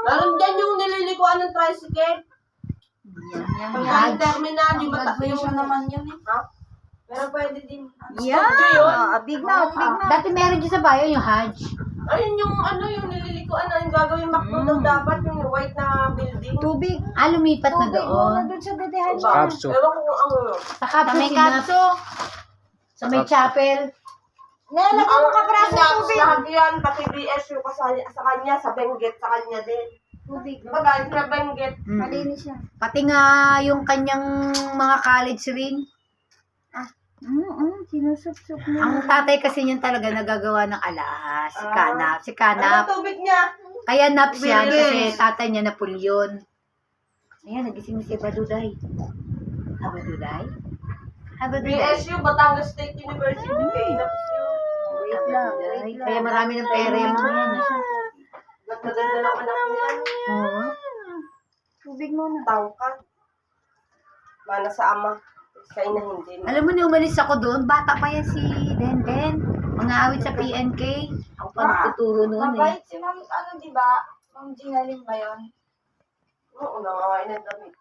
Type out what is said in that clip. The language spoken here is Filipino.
Meron dyan yung nililikuan ng tricycle. Yan. Pagka terminal, yung matabi Graduation naman yun eh. Ha? Pero pwede din. Big na. Dati meron dyan sa bayan yung Hajj. Ayun yung yung nililikuan na yung gagawin McDo dapat yung white na building. Tubig. Lumipat na doon. Doon sa Bedehan. Kapso. Ewan ko kung Sa may Kapso. Sa may chapel. Nalagyan mo ka praso ng tubig. Lahat yan, pati BS yung sa kanya, sa Benguet, sa kanya din. Tubig. Magaling sa Benguet. Malinis siya. Pati nga yung kanyang mga college ring. Sinusup-sup niya. Ang tatay kasi niyan talaga nagagawa ng alahas. Si Kanap. Si Ano Kanap. tubig niya? Kaya naps yan Bilis. kasi tatay niya Napoleon. Ayan, nagising si Baduday. Baduday? Baduday. BSU, Batangas State University. Baduday. Kaya marami ng pera yung mga yan. Ganda-ganda ng anak niya. Oo. Tubig muna. Tangkad. Mana sa ama. Kaya na hindi. Alam mo, umalis ako doon, bata pa yan si Den. Mga awit sa PNK. Ako pa nagtuturo noon eh. Mabait si Ma'am, di ba? Ma'am Ginaling ba yun? Oo, nangangain ng damit.